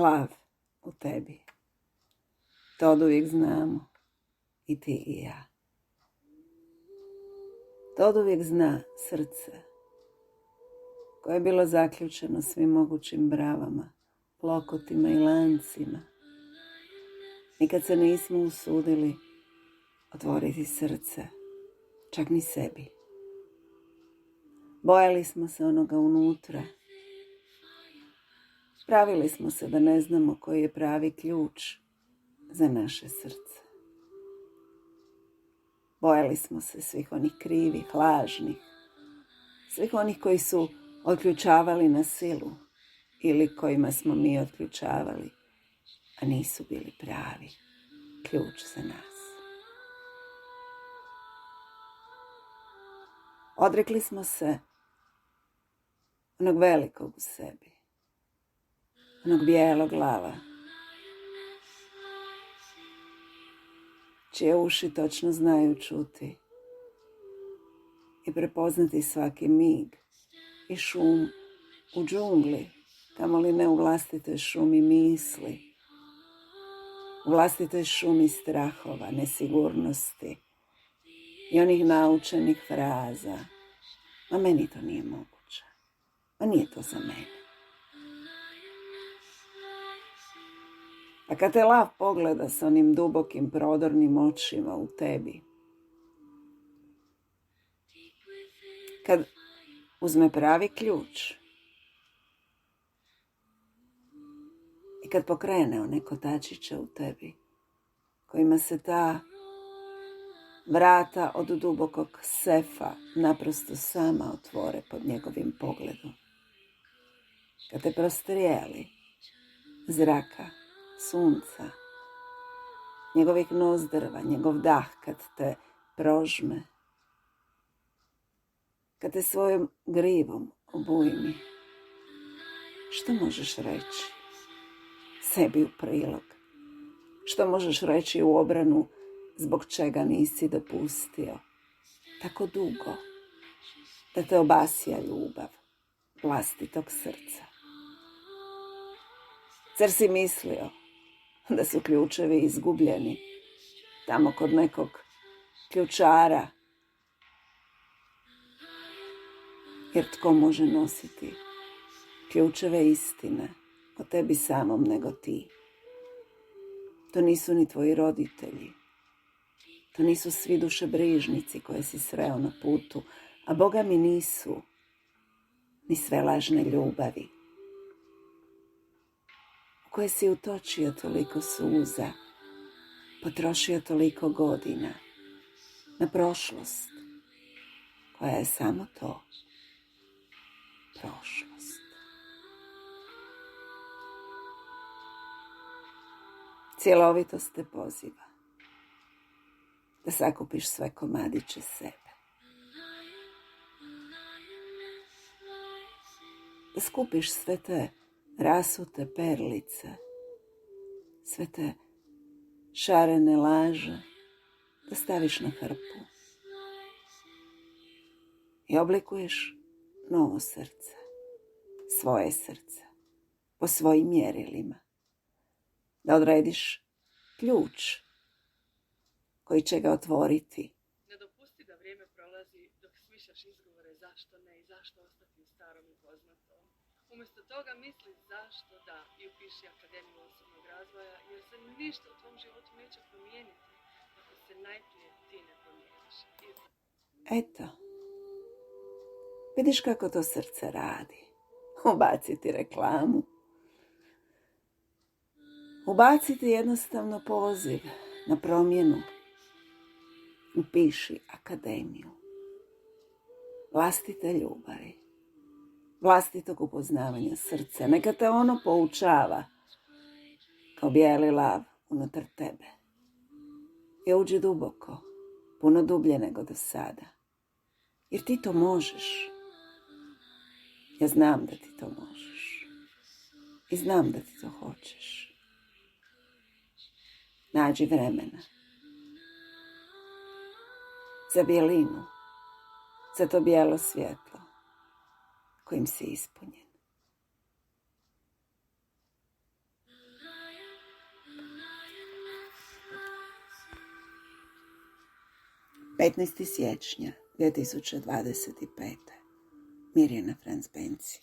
lav u tebi. To oduvijek znamo, i ti i ja. To oduvijek zna srce, koje je bilo zaključeno svim mogućim bravama, lokotima i lancima. Nikad se nismo usudili otvoriti srce, čak ni sebi. Bojali smo se onoga unutra. Pravili smo se da ne znamo koji je pravi ključ za naše srce. Bojali smo se svih onih krivih, lažnih, svih onih koji su otključavali na silu ili kojima smo mi otključavali, a nisu bili pravi ključ za nas. Odrekli smo se onog velikog u sebi, onog bijelog lava, čije uši točno znaju čuti i prepoznati svaki mig i šum u džungli, kamoli ne u vlastitoj šumi misli, u vlastitoj šumi strahova, nesigurnosti i onih naučenih fraza. A meni to nije moguće. A nije to za mene. A kad te lav pogleda s onim dubokim prodornim očima u tebi, kad uzme pravi ključ i kad pokrene one kotačiće u tebi, kojima se ta vrata od dubokog sefa naprosto sama otvore pod njegovim pogledom, kad te prostrijeli zraka, sunca, njegovih nozdrva, njegov dah kad te prožme, kad te svojom grivom obujmi, što možeš reći sebi u prilog? Što možeš reći u obranu zbog čega nisi dopustio tako dugo da te obasja ljubav vlastitog srca? Zar si mislio da su ključevi izgubljeni tamo kod nekog ključara? Jer tko može nositi ključeve istine o tebi samom nego ti? To nisu ni tvoji roditelji. To nisu svi dušebrižnici koje si sreo na putu, a Boga mi nisu ni sve lažne ljubavi u koje si utočio toliko suza, potrošio toliko godina na prošlost koja je samo to, prošlost. Cjelovitost te poziva da sakupiš sve komadiće sebe, da skupiš sve te rasute perlice, sve te šarene laže, da staviš na hrpu i oblikuješ novo srce, svoje srce, po svojim mjerilima, da odrediš ključ koji će ga otvoriti. Ne dopusti da vrijeme prolazi dok smišljaš izgovore zašto ne i zašto ostati u starom i poznatom. Umjesto toga misli zašto da i upiši Akademiju osobnog razvoja, jer se ništa u tvom životu neće promijeniti ako se najprije ti ne promijeniš. Eto, vidiš kako to srce radi. Ubaciti reklamu. Ubaciti jednostavno poziv na promjenu. Upiši Akademiju vlastite ljubavi, vlastitog upoznavanja srca. Neka te ono poučava kao bijeli lav unutar tebe. I uđi duboko, puno dublje nego do sada. Jer ti to možeš. Ja znam da ti to možeš. I znam da ti to hoćeš. Nađi vremena za bijelinu, za to bijelo svjetlo kojim si ispunjen. 15. siječnja 2025. Mirjana Franc Benci.